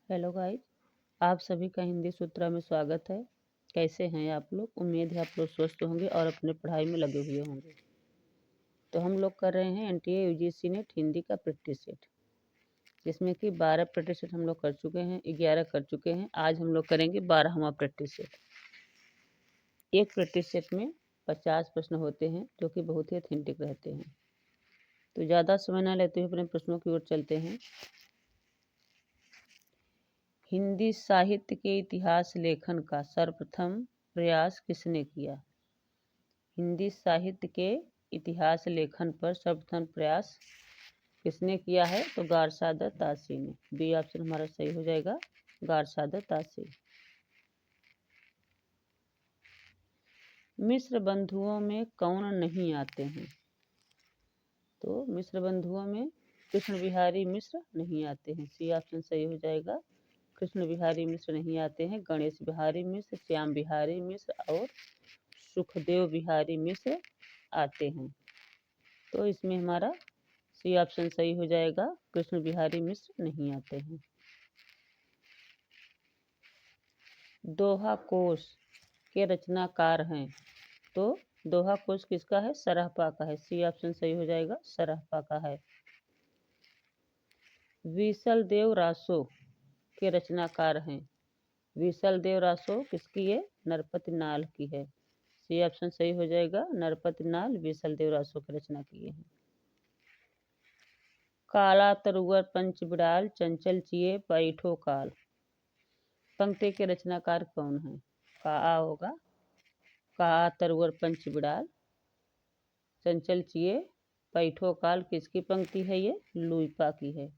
Hello guys, आप सभी का हिंदी सूत्रा में स्वागत है। कैसे हैं आप लोग? उम्मीद है आप लोग स्वस्थ होंगे और अपने पढ़ाई में लगे हुए होंगे। तो हम लोग कर रहे हैं एनटीए यूजीसी नेट हिंदी का प्रैक्टिस सेट, जिसमें कि 12 प्रैक्टिस सेट हम लोग कर चुके हैं, 11 कर चुके हैं। आज हम लोग करेंगे 12वां प्रैक्टिस सेट। एक प्रैक्टिस सेट में 50 प्रश्न होते हैं, जो कि बहुत ही ऑथेंटिक रहते हैं। तो ज़्यादा समय न लेते हुए अपने प्रश्नों की ओर चलते हैं। हिंदी साहित्य के इतिहास लेखन का सर्वप्रथम प्रयास किसने किया? हिंदी साहित्य के इतिहास लेखन पर सर्वप्रथम प्रयास किसने किया है? तो गारसादर तासी ने। बी ऑप्शन हमारा सही हो जाएगा, गारसादर तासी। मिस्र बंधुओं में कौन नहीं आते हैं? तो मिस्र बंधुओं में कृष्ण बिहारी मिश्र नहीं आते हैं। सी ऑप्शन सही हो जाएगा, कृष्ण बिहारी मिश्र नहीं आते हैं। गणेश बिहारी मिश्र, श्याम बिहारी मिश्र और सुखदेव बिहारी मिश्र आते हैं। तो इसमें हमारा सी ऑप्शन सही हो जाएगा, कृष्ण बिहारी मिश्र नहीं आते हैं। दोहा कोश के रचनाकार हैं? तो दोहा कोश किसका है? सरहपा का है। सी ऑप्शन सही हो जाएगा, सरहपा का है। विसल देव रासो के रचनाकार हैं? विसल देव रासो किसकी है? नरपति नाल की है। सी ऑप्शन सही हो जाएगा, नरपति नाल विसल देव रासो की रचना किए हैं। काला तरुवर पंच बिड़ाल चंचल चिए पैठो काल, पंक्ति के रचनाकार कौन है? का होगा, का तरुवर पंच बिड़ाल चंचल चिए पैठो काल किसकी पंक्ति है? ये लुइपा की है।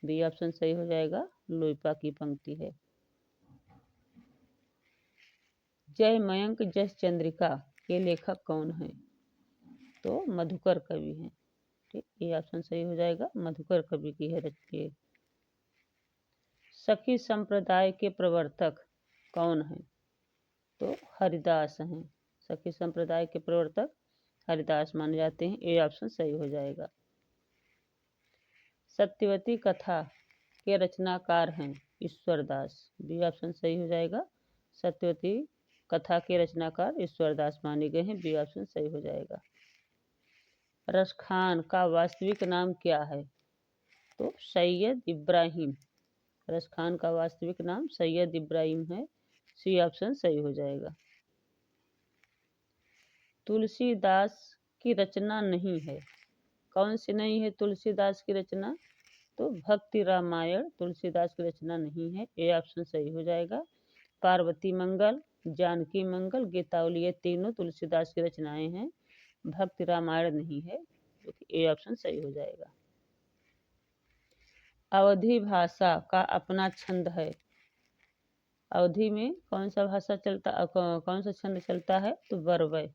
बी ऑप्शन सही हो जाएगा, लुइपा की पंक्ति है। जय मयंक जस चंद्रिका के लेखक कौन है? तो मधुकर कवि हैं। ठीक, ये ऑप्शन सही हो जाएगा, मधुकर कवि की है रचित। सखी संप्रदाय के प्रवर्तक कौन है? तो हरिदास हैं। सखी संप्रदाय के प्रवर्तक हरिदास माने जाते हैं। ये ऑप्शन सही हो जाएगा। सत्यवती कथा के रचनाकार हैं ईश्वरदास। बी ऑप्शन सही हो जाएगा, सत्यवती कथा के रचनाकार ईश्वरदास माने गए हैं। बी ऑप्शन सही हो जाएगा। रसखान का वास्तविक नाम क्या है? तो सैयद इब्राहिम। रसखान का वास्तविक नाम सैयद इब्राहिम है। सी ऑप्शन सही हो जाएगा। तुलसीदास की रचना नहीं है? कौन सी नहीं है तुलसीदास की रचना? तो भक्ति रामायण तुलसीदास की रचना नहीं है। ए ऑप्शन सही हो जाएगा। पार्वती मंगल, जानकी मंगल, गीतावली, ये तीनों तुलसीदास की रचनाएं हैं। भक्ति रामायण नहीं है, जो कि ए ऑप्शन सही हो जाएगा। अवधी भाषा का अपना छंद है? अवधि में कौन सा भाषा चलता, कौन सा छंद चलता है? तो बरवय।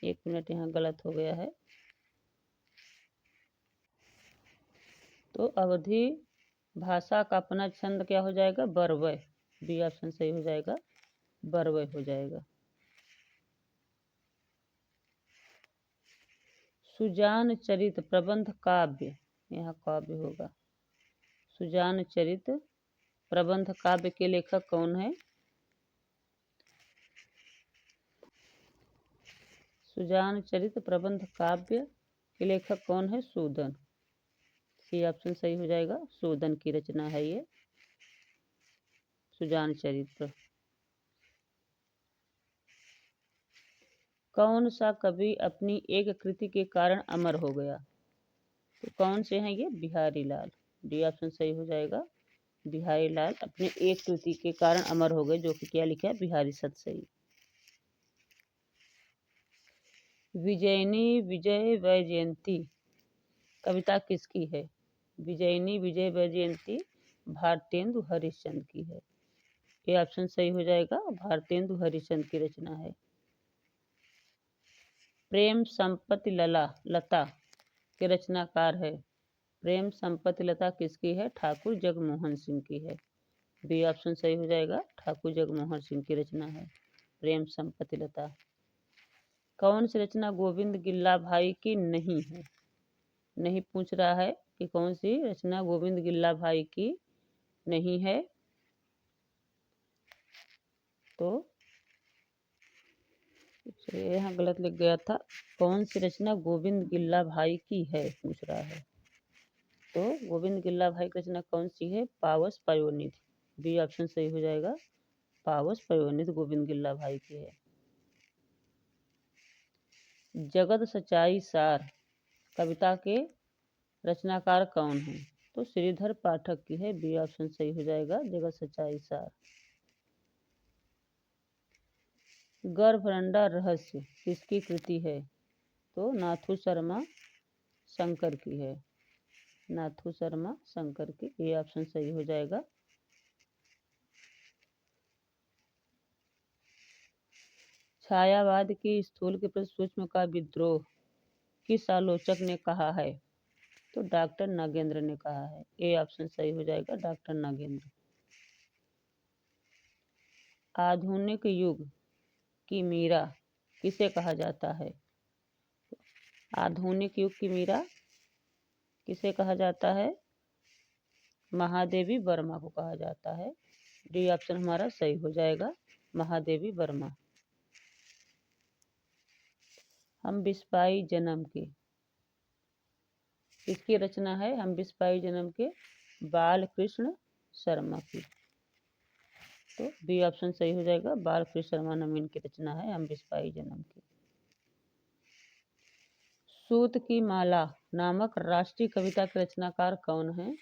एक मिनट, यहाँ गलत हो गया है। तो अवधी भाषा का अपना छंद क्या हो जाएगा? बरवय। बी ऑप्शन सही हो जाएगा, बरवय हो जाएगा। सुजान चरित प्रबंध काव्य, यहाँ काव्य होगा। सुजान चरित प्रबंध काव्य के लेखक कौन है? सुजान चरित प्रबंध काव्य के लेखक कौन है? सूदन। सी ऑप्शन सही हो जाएगा, सूदन की रचना है ये सुजान चरित्र। कौन सा कवि अपनी एक कृति के कारण अमर हो गया? तो कौन से हैं ये? बिहारी लाल। डी ऑप्शन सही हो जाएगा, बिहारी लाल अपने एक कृति के कारण अमर हो गए, जो कि क्या लिखा है? बिहारी सतसई। विजयनी विजय वैजयंती कविता किसकी है? विजयनी विजय वैजयंती भारतेंदु हरिश्चंद्र की है। ये ऑप्शन सही हो जाएगा, भारतेंदु हरिश्चंद्र की रचना है। प्रेम संपत्ति लता के रचनाकार है? प्रेम संपत्ति लता किसकी है? ठाकुर जगमोहन सिंह की है। बी ऑप्शन सही हो जाएगा, ठाकुर जगमोहन सिंह की रचना है प्रेम संपत्ति लता। कौन सी रचना गोविंद गिल्ला भाई की नहीं है? नहीं पूछ रहा है कि कौन सी रचना गोविंद गिल्ला भाई की नहीं है, तो चलिए यहाँ गलत लिख गया था। कौन सी रचना गोविंद गिल्ला भाई की है पूछ रहा है। तो गोविंद गिल्ला भाई की रचना कौन सी है? पावस पयोनिधि। बी ऑप्शन सही हो जाएगा। पावस पयोनिधि गोविंद गिल्ला भाई की है। जगत सच्चाई सार कविता के रचनाकार कौन है? तो श्रीधर पाठक की है। बी ऑप्शन सही हो जाएगा। जगत सच्चाई सार। गर्भरंडा रहस्य किसकी कृति है? तो नाथू शर्मा शंकर की है। नाथू शर्मा शंकर की। ये ऑप्शन सही हो जाएगा। छायावाद की स्थूल के प्रति सूक्ष्म का विद्रोह किस आलोचक ने कहा है? तो डॉक्टर नागेंद्र ने कहा है। ए ऑप्शन सही हो जाएगा। डॉक्टर नागेंद्र। आधुनिक युग की मीरा किसे कहा जाता है? आधुनिक युग की मीरा किसे कहा जाता है? महादेवी वर्मा को कहा जाता है। डी ऑप्शन हमारा सही हो जाएगा। महादेवी वर्मा। हम बिस्पाई जन्म के किसकी रचना है? हम बिस्पाई जन्म के बालकृष्ण शर्मा की। तो बी ऑप्शन सही हो जाएगा। बालकृष्ण शर्मा नवीन की रचना है हम बिस्पाई जन्म की। सूत की माला नामक राष्ट्रीय कविता के रचनाकार कौन है?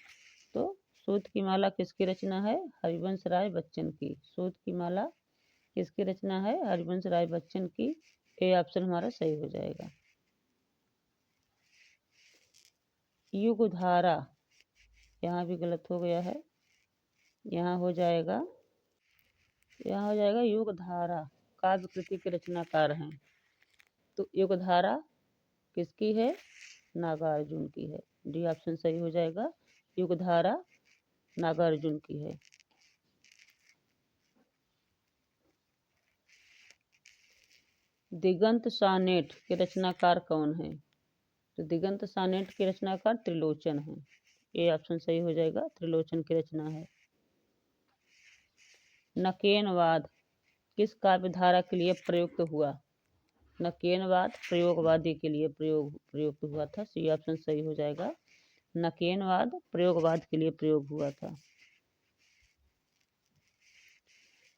तो सूत की माला किसकी रचना है? हरिवंश राय बच्चन की। सूत की माला किसकी रचना है? हरिवंश राय बच्चन की। ए ऑप्शन हमारा सही हो जाएगा। युगधारा यहाँ भी गलत हो गया है। यहाँ हो जाएगा युगधारा काव्य कृति के रचनाकार हैं। तो युगधारा किसकी है? नागार्जुन की है। डी ऑप्शन सही हो जाएगा। युगधारा नागार्जुन की है। दिगंत सानेट के रचनाकार कौन है? तो दिगंत सानेट के रचनाकार त्रिलोचन है। ए ऑप्शन सही हो जाएगा। त्रिलोचन की रचना है। नकेनवाद किस काव्य धारा के लिए प्रयुक्त हुआ? नकेनवाद प्रयोगवादी के लिए प्रयुक्त हुआ था। सी ऑप्शन सही हो जाएगा। नकेनवाद प्रयोगवाद के लिए प्रयोग हुआ था।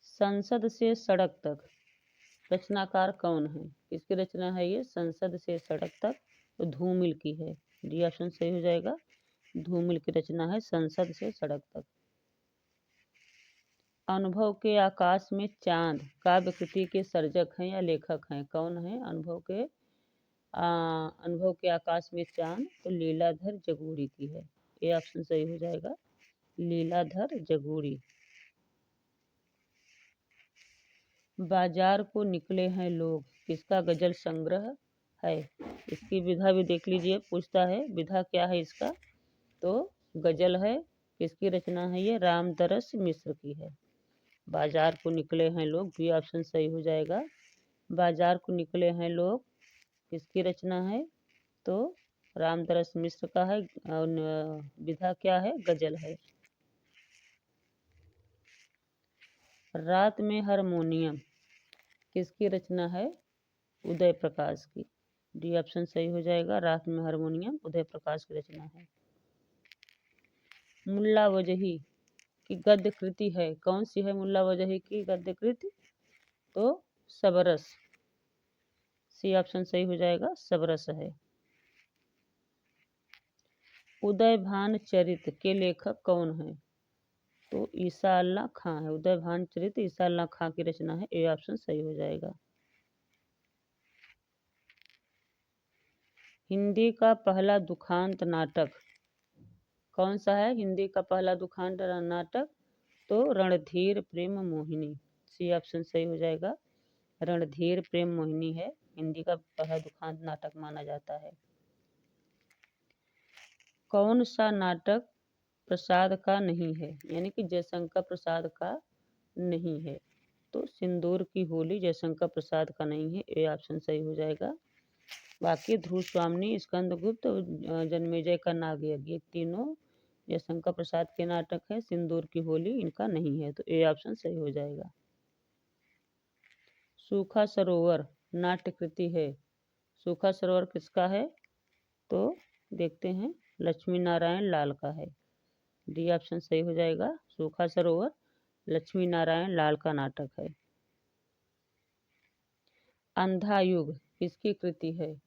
संसद से सड़क तक रचनाकार कौन है? किसकी रचना है ये? संसद से सड़क तक। तो धूमिल की है। डी ऑप्शन सही हो जाएगा। धूमिल की रचना है संसद से सड़क तक। अनुभव के आकाश में चांद काव्य कृति के सर्जक हैं या लेखक हैं? कौन है अनुभव के आकाश में चांद? तो लीलाधर जगूरी की है। ये ऑप्शन सही हो जाएगा। लीलाधर जगूरी। बाजार को निकले हैं लोग किसका गजल संग्रह है? इसकी विधा भी देख लीजिए। पूछता है विधा क्या है इसका? तो गजल है। किसकी रचना है ये? रामदरस मिश्र की है। बाजार को निकले हैं लोग। बी ऑप्शन सही हो जाएगा। बाजार को निकले हैं लोग किसकी रचना है? तो रामदरस मिश्र का है। विधा क्या है? गजल है। रात में हारमोनियम किसकी रचना है? उदय प्रकाश की। डी ऑप्शन सही हो जाएगा। रात में हारमोनियम उदय प्रकाश की रचना है। मुल्ला वजही की गद्य कृति है कौन सी है? मुल्ला वजही की गद्य कृति? तो सबरस। सी ऑप्शन सही हो जाएगा। सबरस है। उदय भान चरित के लेखक कौन है? तो ईसा अल्लाह खां है। उदय भान चरित ईसा अल्लाह खां की रचना है। ए ऑप्शन सही हो जाएगा। हिंदी का पहला दुखांत नाटक कौन सा है? हिंदी का पहला दुखांत नाटक? तो रणधीर प्रेम मोहिनी। सी ऑप्शन सही हो जाएगा। रणधीर प्रेम मोहिनी है। हिंदी का पहला दुखांत नाटक माना जाता है। कौन सा नाटक प्रसाद का नहीं है? यानी कि जयशंकर प्रसाद का नहीं है? तो सिंदूर की होली जयशंकर प्रसाद का नहीं है। ए ऑप्शन सही हो जाएगा। बाकी ध्रुव स्वामिनी स्कंदगुप्त जन्मेजय का नागयज्ञ ये तीनों जयशंकर प्रसाद के नाटक है। सिंदूर की होली इनका नहीं है। तो ए ऑप्शन सही हो जाएगा। सूखा सरोवर नाट्य कृति है। सूखा सरोवर किसका है? तो देखते हैं, लक्ष्मी नारायण लाल का है। डी ऑप्शन सही हो जाएगा। सूखा सरोवर लक्ष्मी नारायण लाल का नाटक है। अंधा युग किसकी कृति है?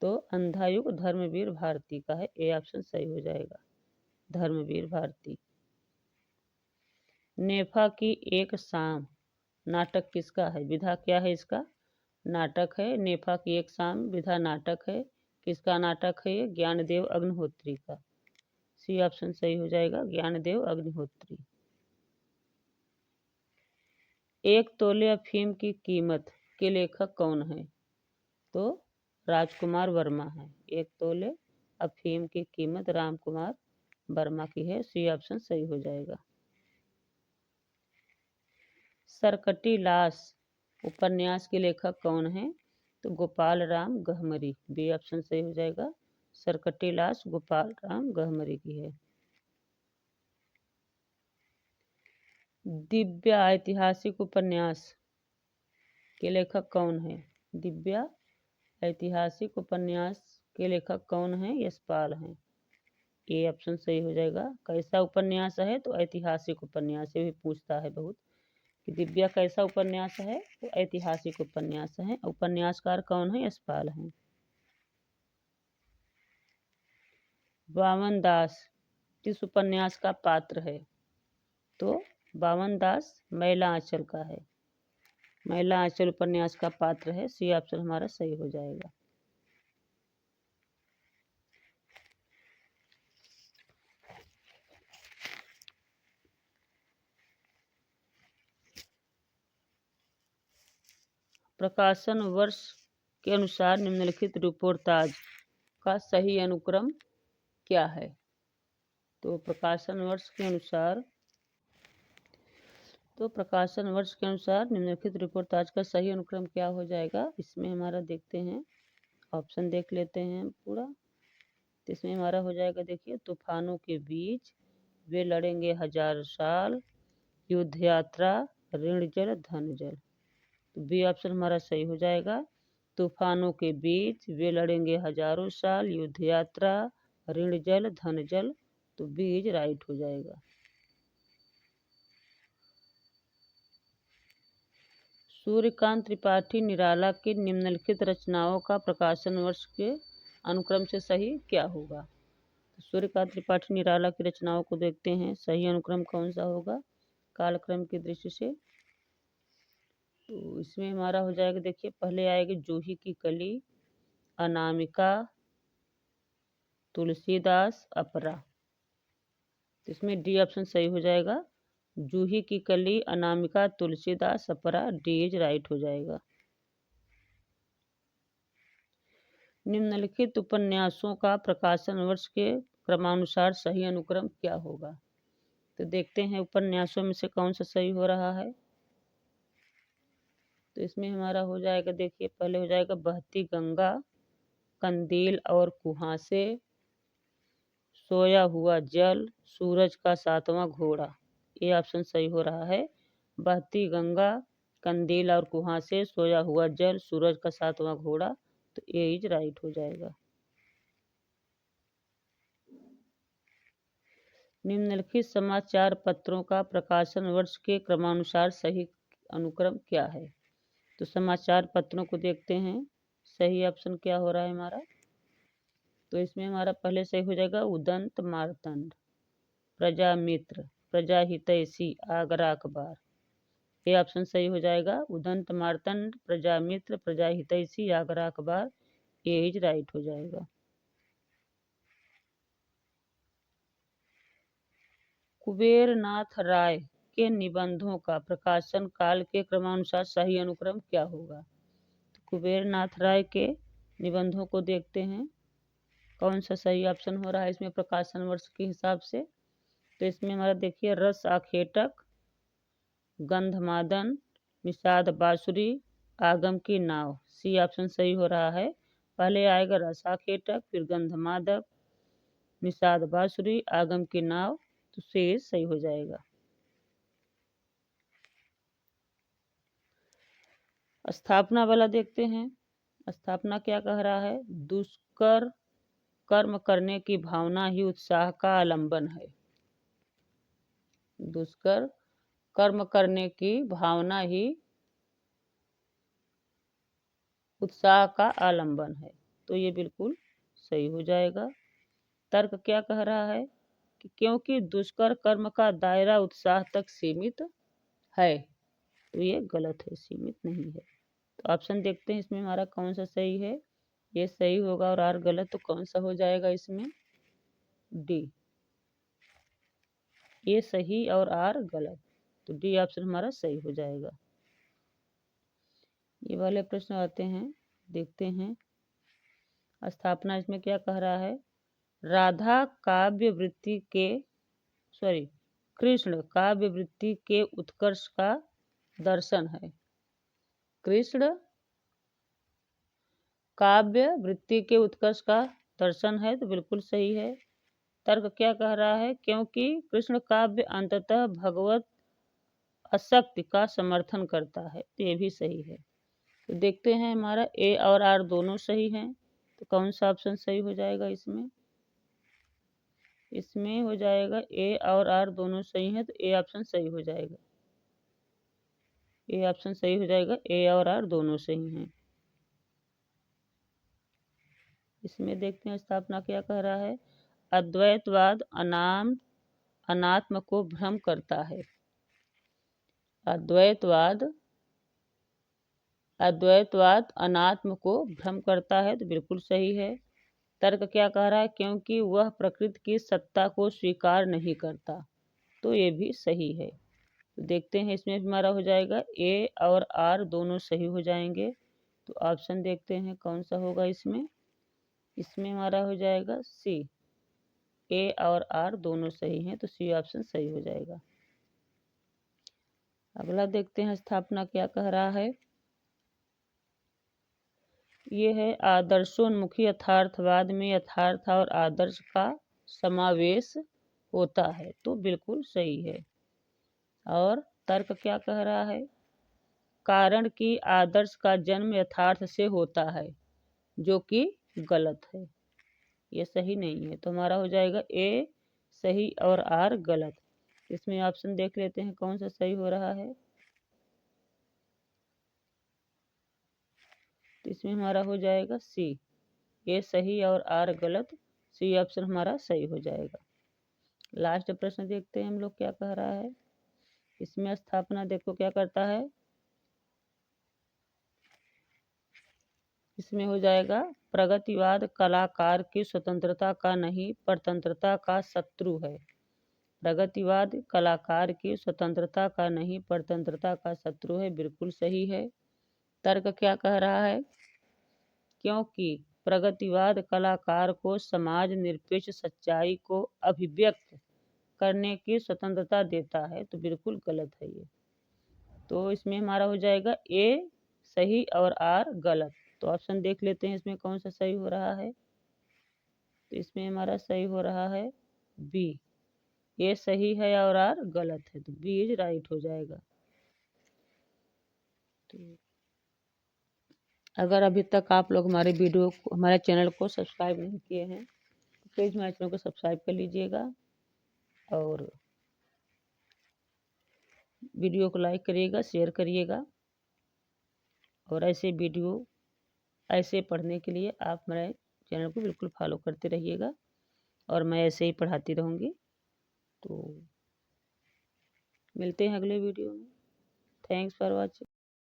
तो अंधा युग धर्मवीर भारती का है। ए ऑप्शन सही हो जाएगा, धर्मवीर भारती। नेफा की एक शाम नाटक किसका है? विधा क्या है इसका? नाटक है। नेफा की एक शाम विधा नाटक है। किसका नाटक है ये? ज्ञानदेव अग्निहोत्री का। सी ऑप्शन सही हो जाएगा, ज्ञानदेव अग्निहोत्री। एक तोले अफीम की कीमत के लेखक कौन है? तो राजकुमार वर्मा है। एक तोले अफीम की कीमत रामकुमार वर्मा की है। सी ऑप्शन सही हो जाएगा। सरकटी लाश उपन्यास के लेखक कौन है? तो गोपाल राम गहमरी। बी ऑप्शन सही हो जाएगा। सरकटी लाश गोपाल राम गहमरी की है। दिव्या ऐतिहासिक उपन्यास के लेखक कौन है? दिव्या ऐतिहासिक उपन्यास के लेखक कौन है? यशपाल हैं। ए ऑप्शन सही हो जाएगा। कैसा उपन्यास है? तो ऐतिहासिक उपन्यास। ये भी पूछता है बहुत कि दिव्या कैसा उपन्यास है? तो ऐतिहासिक उपन्यास है। उपन्यासकार कौन है? यशपाल हैं। वामन दास किस उपन्यास का पात्र है? तो वामन दास मैला आंचल का है। मैला आंचल उपन्यास का पात्र है। सी ऑप्शन हमारा सही हो जाएगा। प्रकाशन वर्ष के अनुसार निम्नलिखित रिपोर्टाज का सही अनुक्रम क्या है? तो प्रकाशन वर्ष के अनुसार निम्नलिखित रिपोर्टाज का सही अनुक्रम क्या हो जाएगा? इसमें हमारा देखते हैं, ऑप्शन देख लेते हैं पूरा। तो इसमें हमारा हो जाएगा, देखिए, तूफानों के बीच, वे लड़ेंगे हजार साल, युद्ध यात्रा, ऋण जल धन जल। तो बी ऑप्शन हमारा सही हो जाएगा। तूफानों के बीच, वे लड़ेंगे हजारों साल, युद्ध यात्रा, ऋण जल धन जल। तो बीज राइट हो जाएगा। सूर्यकांत त्रिपाठी निराला की निम्नलिखित रचनाओं का प्रकाशन वर्ष के अनुक्रम से सही क्या होगा? तो सूर्यकांत त्रिपाठी निराला की रचनाओं को देखते हैं, सही अनुक्रम कौन सा होगा कालक्रम की दृष्टि से। तो इसमें हमारा हो जाएगा, देखिए, पहले आएगी जूही की कली, अनामिका, तुलसीदास, अपरा। तो इसमें डी ऑप्शन सही हो जाएगा। जूही की कली, अनामिका, तुलसीदास, अपरा। डी इज राइट हो जाएगा। निम्नलिखित उपन्यासों का प्रकाशन वर्ष के क्रमानुसार सही अनुक्रम क्या होगा? तो देखते हैं उपन्यासों में से कौन सा सही हो रहा है। तो इसमें हमारा हो जाएगा, देखिए, पहले हो जाएगा बहती गंगा, कंदील और कुहासे, सोया हुआ जल, सूरज का सातवां घोड़ा। ये ऑप्शन सही हो रहा है। बहती गंगा, कंदील और कुहासे, सोया हुआ जल, सूरज का सातवां घोड़ा। तो ए इज राइट हो जाएगा। निम्नलिखित समाचार पत्रों का प्रकाशन वर्ष के क्रमानुसार सही अनुक्रम क्या है? तो समाचार पत्रों को देखते हैं, सही ऑप्शन क्या हो रहा है हमारा। तो इसमें हमारा पहले सही हो जाएगा उदंत मार्तंड, प्रजामित्र, प्रजाहितैषी, आगरा अखबार। ये ऑप्शन सही हो जाएगा। उदंत मार्तंड, प्रजामित्र, प्रजाहितैषी, आगरा अखबार। ए इज राइट हो जाएगा। कुबेरनाथ राय के निबंधों का प्रकाशन काल के क्रमानुसार सही अनुक्रम क्या होगा? तो कुबेरनाथ राय के निबंधों को देखते हैं, कौन सा सही ऑप्शन हो रहा है इसमें प्रकाशन वर्ष के हिसाब से। तो इसमें हमारा देखिए, रस आखेटक, गंधमादन, निषाद बांसुरी, आगम की नाव। सी ऑप्शन सही हो रहा है। पहले आएगा रस आखेटक, फिर गंधमादक, निषाद बांसुरी, आगम की नाव। तो सी सही हो जाएगा। स्थापना वाला देखते हैं। स्थापना क्या कह रहा है? दुष्कर कर्म करने की भावना ही उत्साह का आलंबन है। दुष्कर कर्म करने की भावना ही उत्साह का आलंबन है, तो ये बिल्कुल सही हो जाएगा। तर्क क्या कह रहा है कि क्योंकि दुष्कर कर्म का दायरा उत्साह तक सीमित है, तो ये गलत है, सीमित नहीं है। तो ऑप्शन देखते हैं इसमें हमारा कौन सा सही है। ये सही होगा और आर गलत, तो कौन सा हो जाएगा इसमें? डी। ये सही और आर गलत, तो डी ऑप्शन हमारा सही हो जाएगा। ये वाले प्रश्न आते हैं, देखते हैं। स्थापना इसमें क्या कह रहा है? राधा काव्य वृत्ति के कृष्ण काव्य वृत्ति के उत्कर्ष का दर्शन है। कृष्ण काव्य वृत्ति के उत्कर्ष का दर्शन है, तो बिल्कुल सही है। तर्क क्या कह रहा है? क्योंकि कृष्ण काव्य अंततः भगवत आसक्ति का समर्थन करता है, तो ये भी सही है। तो देखते हैं हमारा ए और आर दोनों सही हैं, तो कौन सा ऑप्शन सही हो जाएगा इसमें? इसमें हो जाएगा ए और आर दोनों सही हैं, तो ए ऑप्शन सही हो जाएगा। ए ऑप्शन सही हो जाएगा, ए और आर दोनों सही हैं। इसमें देखते हैं स्थापना क्या कह रहा है? अद्वैतवाद अनात्म को भ्रम करता है। अद्वैतवाद अनात्म को भ्रम करता है, तो बिल्कुल सही है। तर्क क्या कह रहा है? क्योंकि वह प्रकृति की सत्ता को स्वीकार नहीं करता, तो ये भी सही है। तो देखते हैं इसमें हमारा हो जाएगा ए और आर दोनों सही हो जाएंगे, तो ऑप्शन देखते हैं कौन सा होगा इसमें। इसमें हमारा हो जाएगा सी। ए और आर दोनों सही हैं, तो सी ऑप्शन सही हो जाएगा। अगला देखते हैं स्थापना क्या कह रहा है। ये है आदर्शोन्मुखी यथार्थवाद में यथार्थ और आदर्श का समावेश होता है, तो बिल्कुल सही है। और तर्क क्या कह रहा है? कारण कि आदर्श का जन्म यथार्थ से होता है, जो कि गलत है, ये सही नहीं है। तो हमारा हो जाएगा ए सही और आर गलत। इसमें ऑप्शन देख लेते हैं कौन सा सही हो रहा है। तो इसमें हमारा हो जाएगा सी। ए सही और आर गलत, सी ऑप्शन हमारा सही हो जाएगा। लास्ट प्रश्न देखते हैं हम लोग क्या कह रहा है। इसमें स्थापना देखो क्या करता है। इसमें हो जाएगा प्रगतिवाद कलाकार की स्वतंत्रता का नहीं परतंत्रता का शत्रु है। प्रगतिवाद कलाकार की स्वतंत्रता का नहीं परतंत्रता का शत्रु है, बिल्कुल सही है। तर्क क्या कह रहा है? क्योंकि प्रगतिवाद कलाकार को समाज निरपेक्ष सच्चाई को अभिव्यक्त करने की स्वतंत्रता देता है, तो बिल्कुल गलत है ये। तो इसमें हमारा हो जाएगा ए सही और आर गलत। तो ऑप्शन देख लेते हैं इसमें कौन सा सही हो रहा है। तो इसमें हमारा सही हो रहा है बी। ए सही है और आर गलत है, तो बी इज राइट हो जाएगा। तो अगर अभी तक आप लोग हमारे चैनल को सब्सक्राइब नहीं किए हैं, तो प्लीज़ हमारे चैनल को सब्सक्राइब कर लीजिएगा और वीडियो को लाइक करिएगा, शेयर करिएगा। और ऐसे पढ़ने के लिए आप मेरे चैनल को बिल्कुल फॉलो करते रहिएगा, और मैं ऐसे ही पढ़ाती रहूँगी। तो मिलते हैं अगले वीडियो में। Thanks for watching.